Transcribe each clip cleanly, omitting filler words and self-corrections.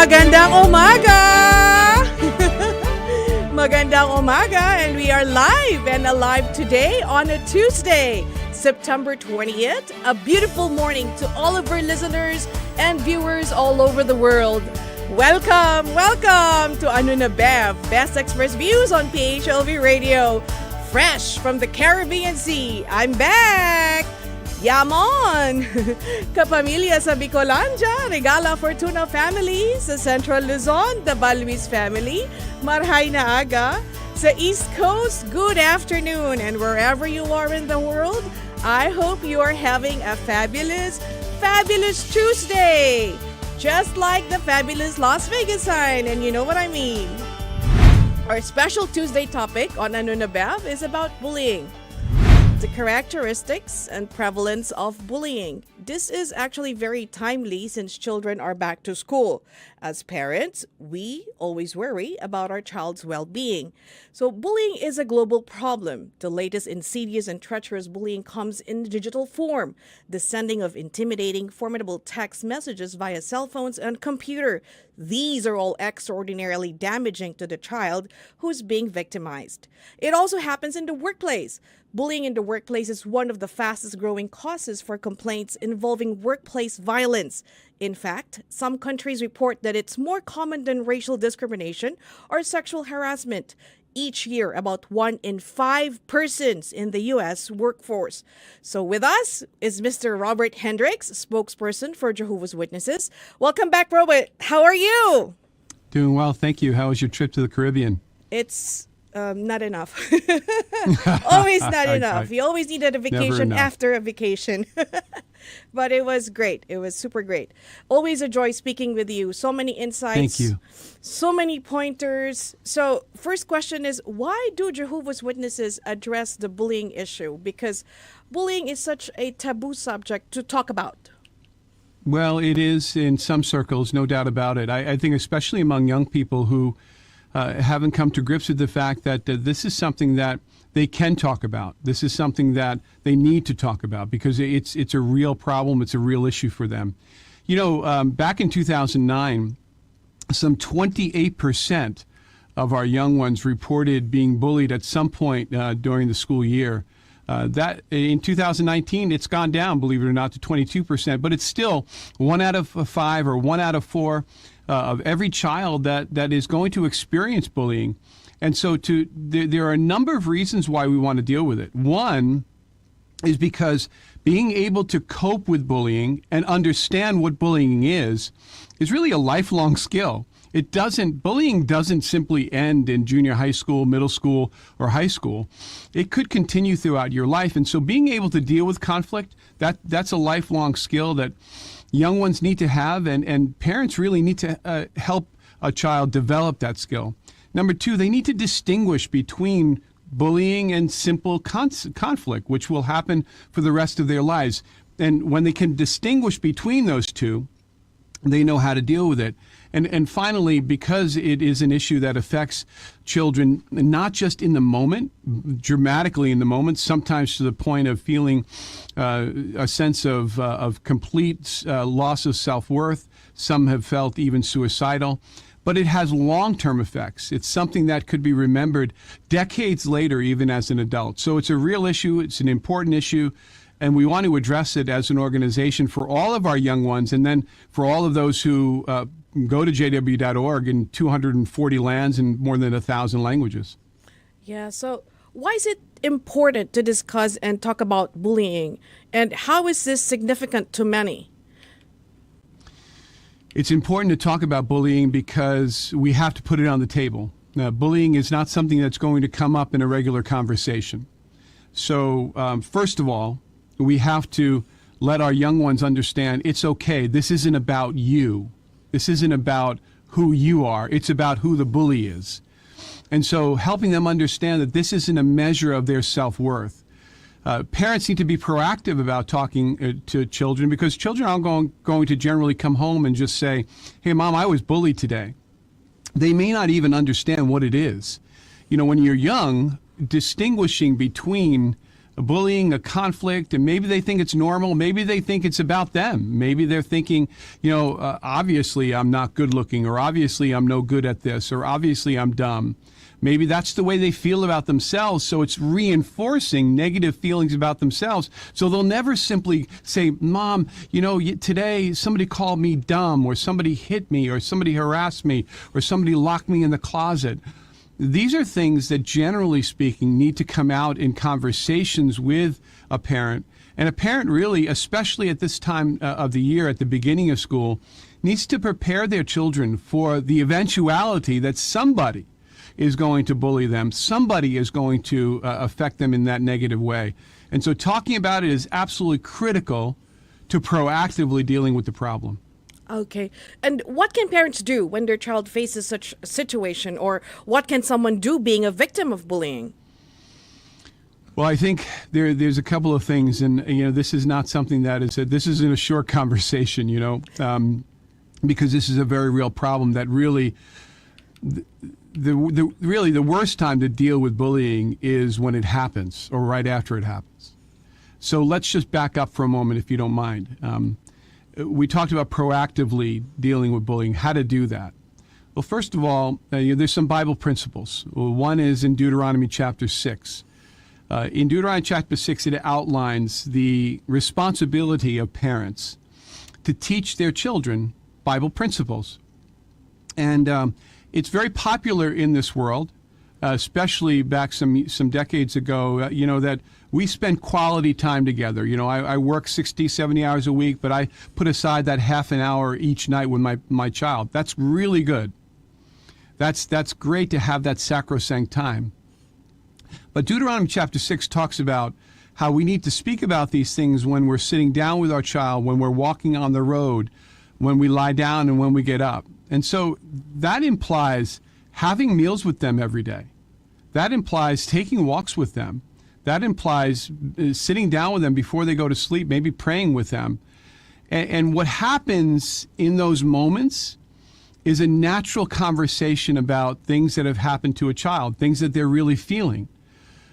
Magandang umaga! Magandang umaga, and we are live and alive today on a Tuesday, September 20th. A beautiful morning to all of our listeners and viewers all over the world. Welcome to Ano Na Bev, Best Express Views on PHLV Radio. Fresh from the Caribbean Sea, I'm back! Yamon! Kapamilya sa Bicolandia, Regala Fortuna family, sa Central Luzon, the Balwis family, Marhay na aga. Sa East Coast, good afternoon. And wherever you are in the world, I hope you are having a fabulous Tuesday. Just like the fabulous Las Vegas sign, and you know what I mean. Our special Tuesday topic on Ano Na Bev is about bullying. The characteristics and prevalence of bullying. This is actually very timely since children are back to school. As parents, we always worry about our child's well-being. So bullying is a global problem. The latest insidious and treacherous bullying comes in digital form. The sending of intimidating, formidable text messages via cell phones and computer. These are all extraordinarily damaging to the child who is being victimized. It also happens in the workplace. Bullying in the workplace is one of the fastest growing causes for complaints involving workplace violence. In fact, some countries report that it's more common than racial discrimination or sexual harassment. Each year, about 1 in 5 persons in the U.S. workforce. So with us is Mr. Robert Hendriks, spokesperson for Jehovah's Witnesses. Welcome back, Robert. How are you? Doing well, thank you. How was your trip to the Caribbean? It's not enough. Always not enough. You always needed a vacation after a vacation. But it was great. It was super great. Always a joy speaking with you. So many insights. Thank you. So many pointers. So first question is, why do Jehovah's Witnesses address the bullying issue? Because bullying is such a taboo subject to talk about. Well, it is in some circles, no doubt about it. I think especially among young people who haven't come to grips with the fact that this is something that they can talk about. This is something that they need to talk about because it's a real problem. It's a real issue for them. You know, back in 2009, some 28% of our young ones reported being bullied at some point during the school year. That in 2019, it's gone down, believe it or not, to 22%, but it's still 1 out of 5 or 1 out of 4 of every child that is going to experience bullying. And so there are a number of reasons why we want to deal with it. One is because being able to cope with bullying and understand what bullying is really a lifelong skill. Bullying doesn't simply end in junior high school, middle school, or high school. It could continue throughout your life. And so being able to deal with conflict, that's a lifelong skill that young ones need to have, and parents really need to help a child develop that skill. Number 2, they need to distinguish between bullying and simple conflict, which will happen for the rest of their lives. And when they can distinguish between those two, they know how to deal with it. And finally, because it is an issue that affects children, not just in the moment, dramatically in the moment, sometimes to the point of feeling a sense of complete loss of self-worth. Some have felt even suicidal. But it has long-term effects. It's something that could be remembered decades later, even as an adult. So it's a real issue. It's an important issue. And we want to address it as an organization for all of our young ones, and then for all of those who go to jw.org in 240 lands and more than 1,000 languages. Yeah, so why is it important to discuss and talk about bullying? And how is this significant to many? It's important to talk about bullying because we have to put it on the table. Bullying is not something that's going to come up in a regular conversation. So first of all, we have to let our young ones understand it's okay. This isn't about you. This isn't about who you are. It's about who the bully is. And so helping them understand that this isn't a measure of their self-worth. Parents need to be proactive about talking to children because children aren't going to generally come home and just say, hey, Mom, I was bullied today. They may not even understand what it is. You know, when you're young, distinguishing between bullying, a conflict, and maybe they think it's normal. Maybe they think it's about them. Maybe they're thinking, obviously I'm not good looking, or obviously I'm no good at this, or obviously I'm dumb. Maybe that's the way they feel about themselves, so it's reinforcing negative feelings about themselves. So they'll never simply say, Mom, today somebody called me dumb, or somebody hit me, or somebody harassed me, or somebody locked me in the closet. These are things that, generally speaking, need to come out in conversations with a parent. And a parent really, especially at this time of the year, at the beginning of school, needs to prepare their children for the eventuality that somebody is going to bully them. Somebody is going to affect them in that negative way. And so talking about it is absolutely critical to proactively dealing with the problem. Okay. And what can parents do when their child faces such a situation, or what can someone do being a victim of bullying? Well, I think there's a couple of things, and this is not something that this isn't a short conversation, because this is a very real problem that really, the worst time to deal with bullying is when it happens, or right after it happens. So let's just back up for a moment, if you don't mind. We talked about proactively dealing with bullying, how to do that. Well, first of all, there's some Bible principles. One is in Deuteronomy chapter 6. In Deuteronomy chapter 6, it outlines the responsibility of parents to teach their children Bible principles. And it's very popular in this world, especially back some decades ago, that we spend quality time together. I work 60, 70 hours a week, but I put aside that half an hour each night with my child. That's really good. That's great to have that sacrosanct time. But Deuteronomy chapter 6 talks about how we need to speak about these things when we're sitting down with our child, when we're walking on the road, when we lie down, and when we get up. And so that implies having meals with them every day. That implies taking walks with them. That implies sitting down with them before they go to sleep, maybe praying with them. And what happens in those moments is a natural conversation about things that have happened to a child, things that they're really feeling.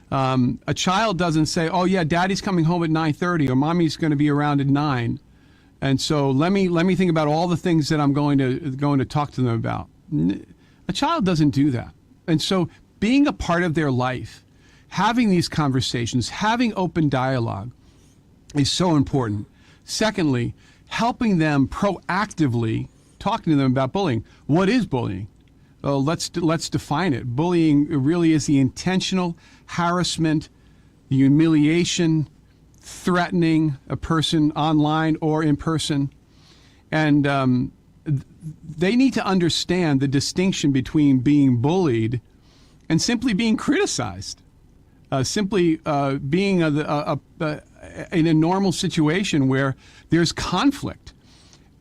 A child doesn't say, "Oh yeah, Daddy's coming home at 9:30, or Mommy's going to be around at 9, and so let me think about all the things that I'm going to talk to them about." A child doesn't do that, and so being a part of their life, having these conversations, having open dialogue, is so important. Secondly, helping them proactively, talking to them about bullying. What is bullying? Well, let's define it. Bullying really is the intentional harassment, the humiliation, threatening a person online or in person. And they need to understand the distinction between being bullied and simply being criticized, simply being in a normal situation where there's conflict.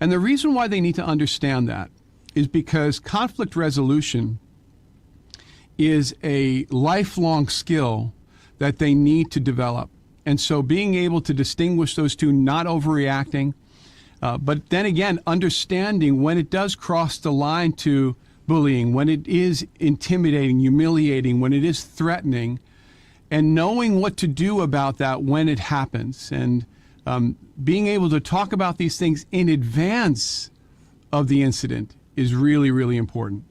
And the reason why they need to understand that is because conflict resolution is a lifelong skill that they need to develop. And so being able to distinguish those two, not overreacting, but then again, understanding when it does cross the line to bullying, when it is intimidating, humiliating, when it is threatening, and knowing what to do about that when it happens. And being able to talk about these things in advance of the incident is really, really important.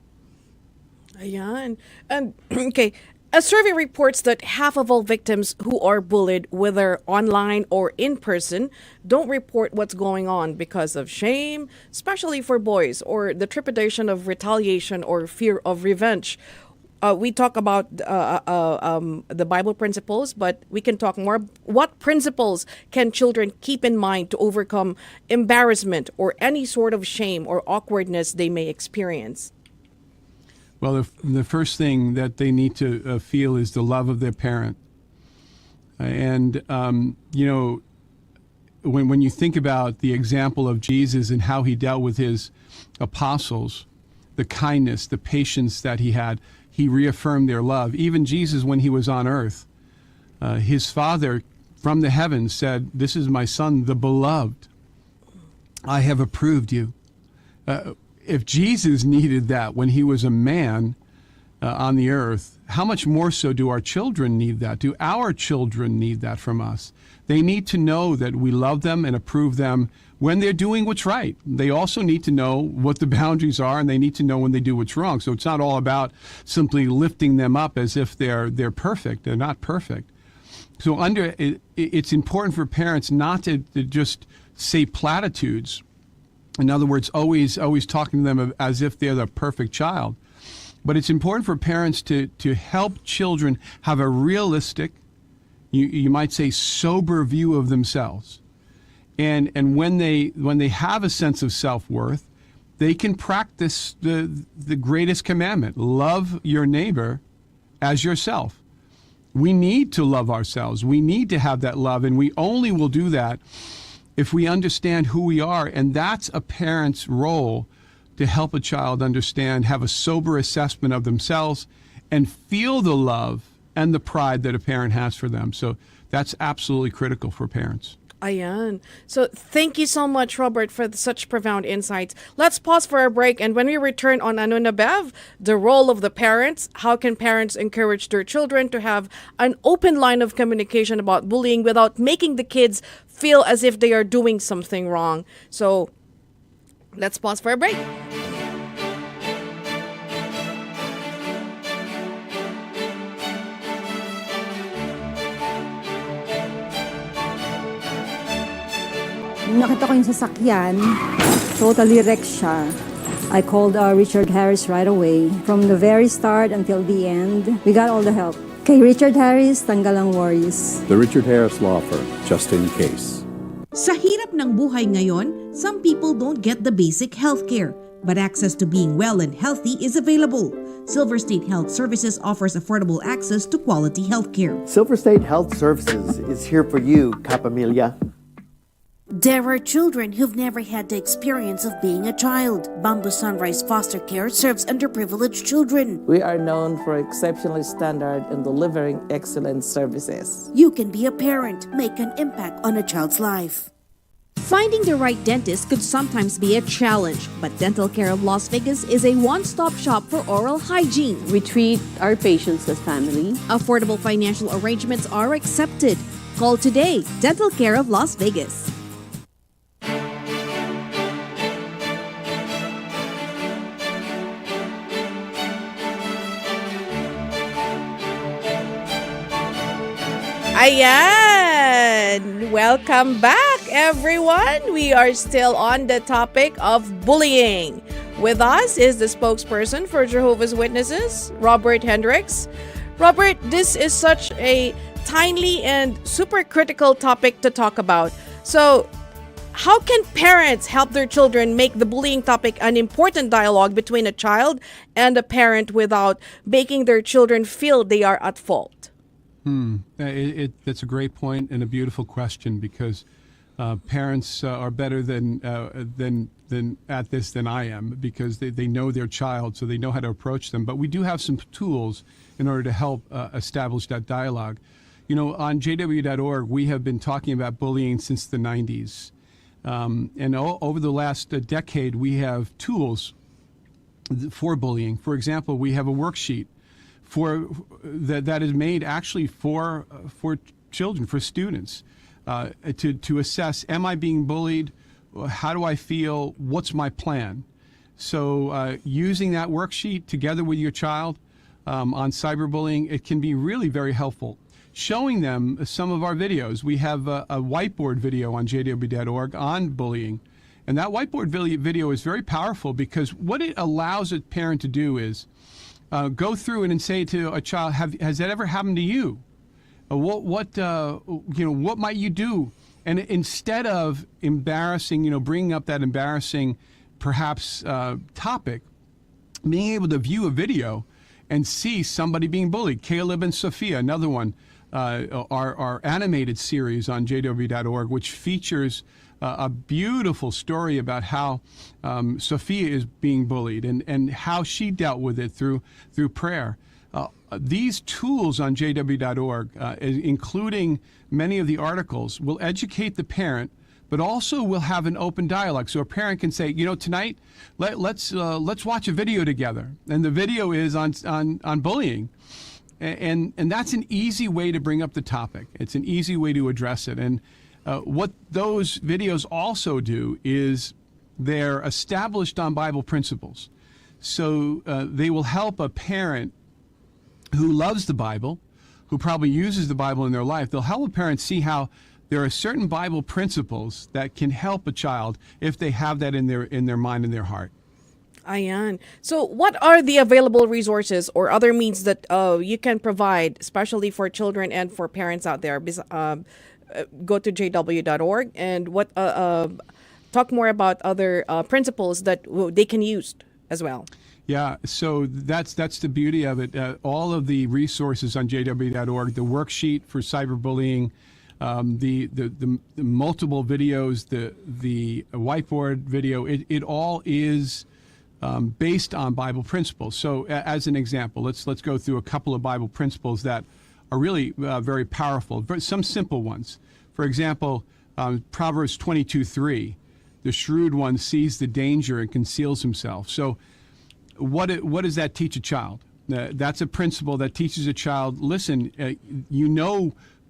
Yeah, and okay. A survey reports that half of all victims who are bullied, whether online or in person, don't report what's going on because of shame, especially for boys, or the trepidation of retaliation or fear of revenge. We talk about the Bible principles, but we can talk more. What principles can children keep in mind to overcome embarrassment or any sort of shame or awkwardness they may experience? Well, the first thing that they need to feel is the love of their parent. And, when you think about the example of Jesus and how he dealt with his apostles, the kindness, the patience that he had, he reaffirmed their love. Even Jesus, when he was on earth, his Father from the heavens said, "This is my Son, the beloved. I have approved you." If Jesus needed that when he was a man, on the earth, how much more so do our children need that? Do our children need that from us? They need to know that we love them and approve them when they're doing what's right. They also need to know what the boundaries are, and they need to know when they do what's wrong. So it's not all about simply lifting them up as if they're perfect. They're not perfect. So it's important for parents not to just say platitudes. In other words, always talking to them as if they're the perfect child. But it's important for parents to help children have a realistic, you might say, sober view of themselves. And when they have a sense of self-worth, they can practice the greatest commandment: love your neighbor as yourself. We need to love ourselves. We need to have that love, and we only will do that if we understand who we are. And that's a parent's role, to help a child understand, have a sober assessment of themselves, and feel the love and the pride that a parent has for them. So that's absolutely critical for parents. Ayan. So thank you so much, Robert, for such profound insights. Let's pause for a break, and when we return on Ano Na Bev, the role of the parents, how can parents encourage their children to have an open line of communication about bullying without making the kids feel as if they are doing something wrong. So let's pause for a break. Nakita ko yung sasakyan, totally wrecked siya. I called Richard Harris right away. From the very start until the end, we got all the help. Kay Richard Harris, tanggal ang worries. The Richard Harris Law Firm, just in case. Sa hirap ng buhay ngayon, some people don't get the basic healthcare, but access to being well and healthy is available. Silver State Health Services offers affordable access to quality healthcare. Silver State Health Services is here for you, Kapamilya. There are children who've never had the experience of being a child. Bamboo Sunrise Foster Care serves underprivileged children. We are known for exceptionally standard in delivering excellent services. You can be a parent, make an impact on a child's life. Finding the right dentist could sometimes be a challenge, but Dental Care of Las Vegas is a one-stop shop for oral hygiene. We treat our patients as family. Affordable financial arrangements are accepted. Call today, Dental Care of Las Vegas. Ayan! Welcome back, everyone! We are still on the topic of bullying. With us is the spokesperson for Jehovah's Witnesses, Robert Hendriks. Robert, this is such a timely and super critical topic to talk about. So, how can parents help their children make the bullying topic an important dialogue between a child and a parent without making their children feel they are at fault? That's a great point and a beautiful question, because parents are better than at this than I am, because they know their child, so they know how to approach them. But we do have some tools in order to help establish that dialogue. You know, on jw.org, we have been talking about bullying since the 90s. And over the last decade, we have tools for bullying. For example, we have a worksheet that is made actually for children, for students, to assess: am I being bullied? How do I feel? What's my plan? So using that worksheet together with your child on cyberbullying, it can be really very helpful. Showing them some of our videos. We have a whiteboard video on jw.org on bullying. And that whiteboard video is very powerful, because what it allows a parent to do is go through it and say to a child, has that ever happened to you? What might you do? And instead of embarrassing, bringing up that embarrassing, perhaps, topic, being able to view a video and see somebody being bullied. Caleb and Sophia, another one, our animated series on jw.org, which features a beautiful story about how Sophia is being bullied and how she dealt with it through prayer. These tools on jw.org, including many of the articles, will educate the parent, but also we'll have an open dialogue. So a parent can say, tonight let's watch a video together, and the video is on bullying, and that's an easy way to bring up the topic. It's an easy way to address it. And what those videos also do is they're established on Bible principles. So they will help a parent who loves the Bible, who probably uses the Bible in their life. They'll help a parent see how there are certain Bible principles that can help a child if they have that in their mind and their heart. Ayan. So what are the available resources or other means that you can provide, especially for children and for parents out there? Go to jw.org and talk more about other principles that they can use as well. Yeah, so that's the beauty of it. All of the resources on jw.org, the worksheet for cyberbullying, the multiple videos, the whiteboard video, it all is based on Bible principles. So as an example, let's go through a couple of Bible principles that are really very powerful, some simple ones. For example, Proverbs 22:3, the shrewd one sees the danger and conceals himself. So what does that teach a child? That's a principle that teaches a child, listen,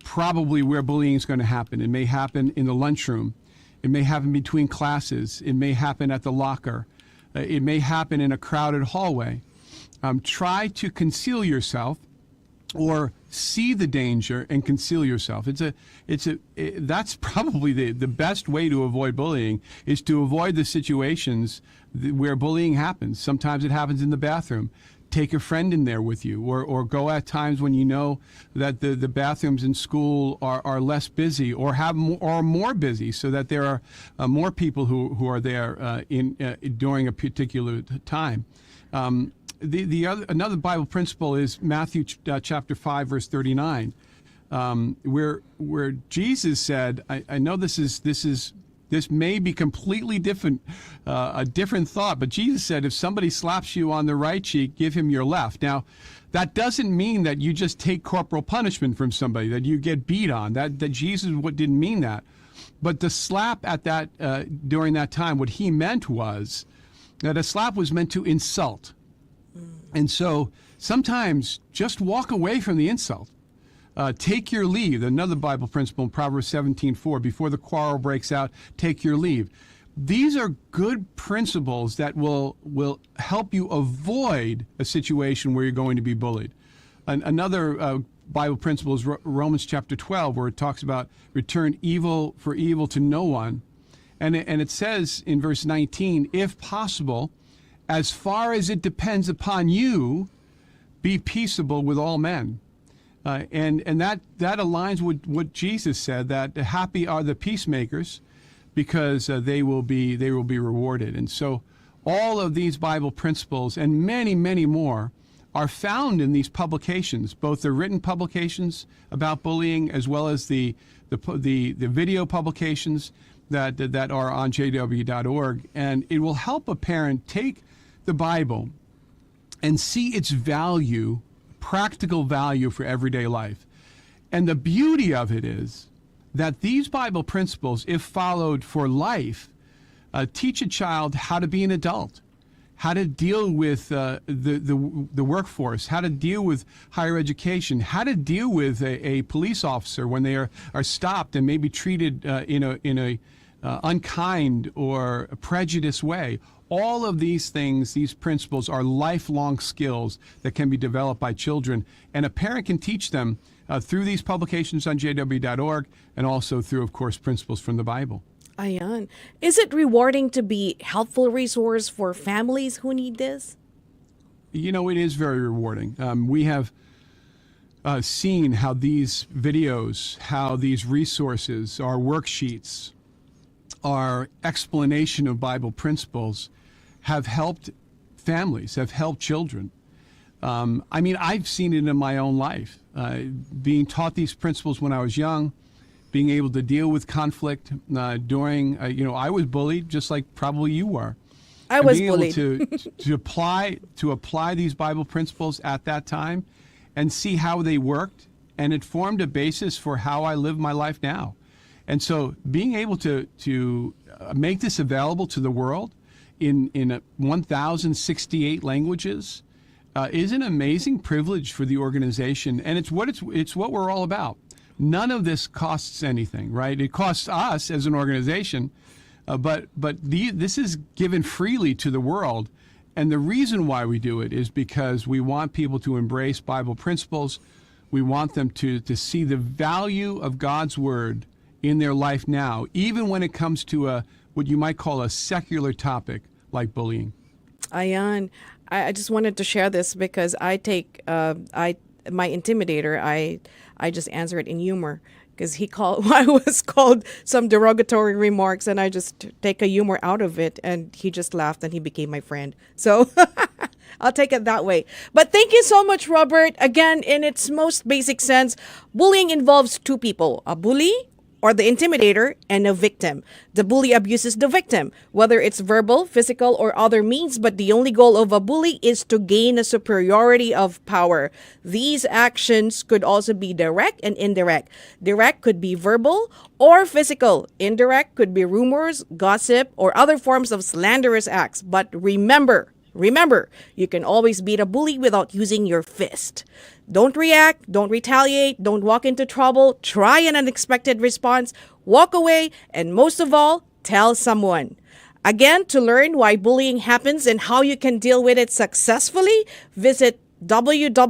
probably where bullying is going to happen. It may happen in the lunchroom. It may happen between classes. It may happen at the locker. It may happen in a crowded hallway. Try to conceal yourself or see the danger and conceal yourself. That's probably the best way to avoid bullying, is to avoid the situations where bullying happens. Sometimes it happens in the bathroom. Take a friend in there with you, or go at times when you know that the bathrooms in school are less busy or are more busy, so that there are more people who are there during a particular time. Another Bible principle is Matthew chapter 5 verse 39, where Jesus said, I know this may be completely different, a different thought, but Jesus said, if somebody slaps you on the right cheek, give him your left. Now, that doesn't mean that you just take corporal punishment from somebody, that you get beat on. That Jesus didn't mean that. But the slap at that during that time, what he meant was that a slap was meant to insult. And so sometimes just walk away from the insult. Take your leave. Another Bible principle in Proverbs 17:4, before the quarrel breaks out, take your leave. These are good principles that will help you avoid a situation where you're going to be bullied. Another Bible principle is Romans chapter 12, where it talks about return evil for evil to no one. And it says in verse 19, if possible, as far as it depends upon you, be peaceable with all men. And that aligns with what Jesus said, that happy are the peacemakers, because they will be rewarded. And so all of these Bible principles and many, many more are found in these publications, both the written publications about bullying as well as the video publications that are on jw.org. And it will help a parent take the Bible and see its value, practical value for everyday life. And the beauty of it is that these Bible principles, if followed for life, teach a child how to be an adult, how to deal with the workforce, how to deal with higher education, how to deal with a police officer when they are stopped and maybe treated in a unkind or a prejudiced way. All of these things, these principles, are lifelong skills that can be developed by children, and a parent can teach them through these publications on jw.org, and also through, of course, principles from the Bible. Ayan. Is it rewarding to be a helpful resource for families who need this? It is very rewarding. We have seen how these videos, how these resources, our worksheets, our explanation of Bible principles have helped families, have helped children. I've seen it in my own life, being taught these principles when I was young, being able to deal with conflict during, I was bullied just like probably you were. I was bullied. Being able to apply these Bible principles at that time and see how they worked, and it formed a basis for how I live my life now. And so being able to make this available to the world in 1,068 languages is an amazing privilege for the organization, and it's what we're all about. None of this costs anything, right? It costs us as an organization, but this is given freely to the world, and the reason why we do it is because we want people to embrace Bible principles. We want them to see the value of God's word in their life now, even when it comes to what you might call a secular topic like bullying. Ayan. I just wanted to share this because I take my intimidator. I just answer it in humor because I was called some derogatory remarks, and I just take a humor out of it, and he just laughed and he became my friend. So I'll take it that way. But thank you so much, Robert. Again, in its most basic sense, bullying involves two people: a bully, or the intimidator, and a victim. The bully abuses the victim, whether it's verbal, physical, or other means, but the only goal of a bully is to gain a superiority of power. These actions could also be direct and indirect. Direct could be verbal or physical. Indirect could be rumors, gossip, or other forms of slanderous acts. But remember, you can always beat a bully without using your fist. Don't react, don't retaliate, don't walk into trouble, try an unexpected response, walk away, and most of all, tell someone. Again, to learn why bullying happens and how you can deal with it successfully, visit www.jw.org.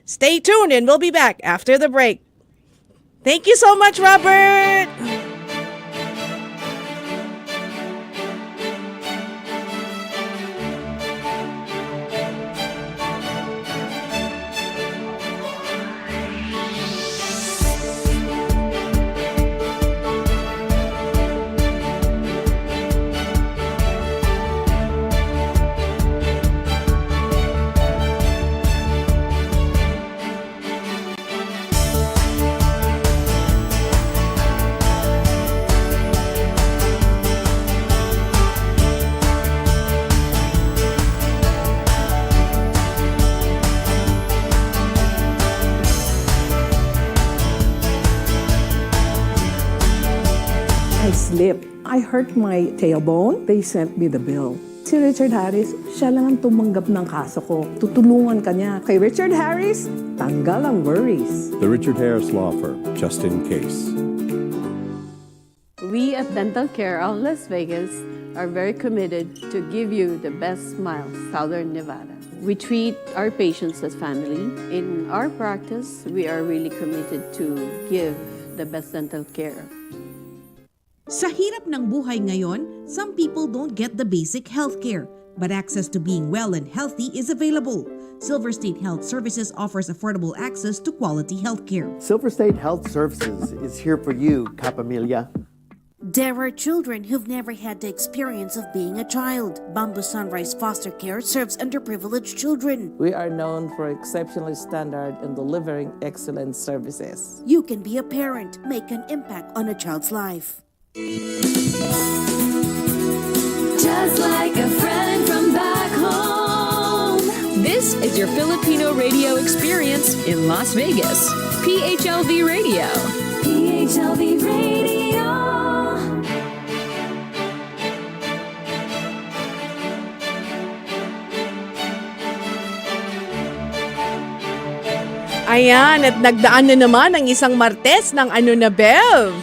Stay tuned and we'll be back after the break. Thank you so much, Robert! I slipped. I hurt my tailbone. They sent me the bill. Si Richard Harris, siya lang ang tumanggap ng kaso ko. Tutulungan ka niya. Kay Richard Harris, tanggal ang worries. The Richard Harris Law Firm, just in case. We at Dental Care of Las Vegas are very committed to give you the best smile, Southern Nevada. We treat our patients as family. In our practice, we are really committed to give the best dental care. Sa hirap ng buhay ngayon, some people don't get the basic health care, but access to being well and healthy is available. Silver State Health Services offers affordable access to quality health care. Silver State Health Services is here for you, Kapamilya. There are children who've never had the experience of being a child. Bamboo Sunrise Foster Care serves underprivileged children. We are known for exceptionally standard in delivering excellent services. You can be a parent, make an impact on a child's life. Just like a friend from back home. This is your Filipino radio experience in Las Vegas. PHLV Radio. PHLV Radio. Ayan, at nagdaan na naman ang isang Martes ng Ano na Bev.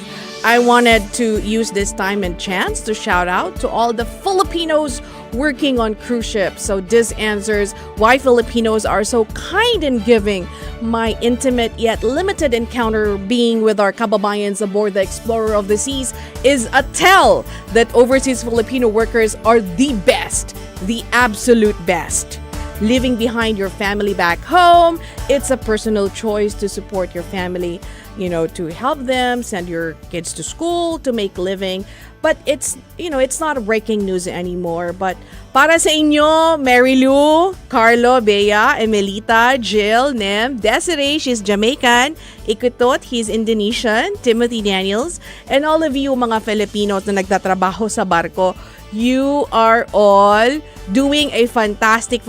I wanted to use this time and chance to shout out to all the Filipinos working on cruise ships. So this answers why Filipinos are so kind and giving. My intimate yet limited encounter being with our kababayans aboard the Explorer of the Seas is a tell that overseas Filipino workers are the best, the absolute best. Leaving behind your family back home, it's a personal choice to support your family, to help them, send your kids to school, to make living. But it's not breaking news anymore. But para sa inyo, Mary Lou, Carlo, Bea, Emelita, Jill, Nem, Desiree, she's Jamaican, Ikutot, he's Indonesian, Timothy Daniels, and all of you mga Filipinos na nagtatrabaho sa barko, you are all doing a fantastic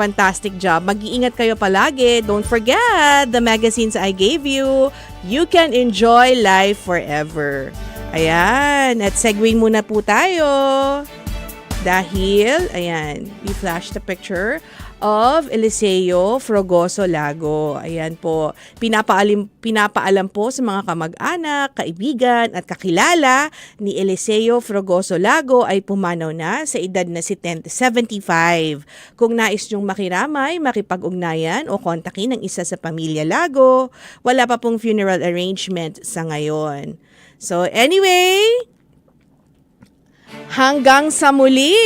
job. Mag-iingat kayo palagi. Don't forget the magazines I gave you. You can enjoy life forever. Ayan, at segue muna po tayo. Dahil, ayan, we flashed the picture of Eliseo Frogoso Lago. Ayan po, pinapaalam po sa mga kamag-anak, kaibigan at kakilala ni Eliseo Frogoso Lago ay pumanaw na sa edad na 75. Kung nais nyong makiramay, makipag-ugnayan o kontakin ang isa sa pamilya Lago, wala pa pong funeral arrangement sa ngayon. So anyway, hanggang sa muli,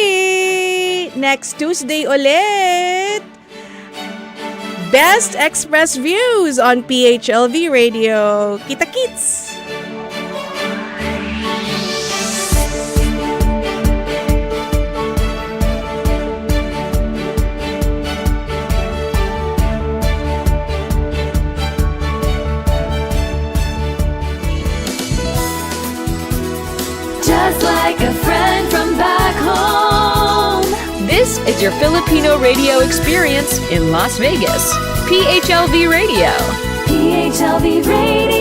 next Tuesday ulit, Best Express Views on PHLV Radio. Kita-kits! Just like a friend from back home. This is your Filipino radio experience in Las Vegas. PHLV Radio. PHLV Radio.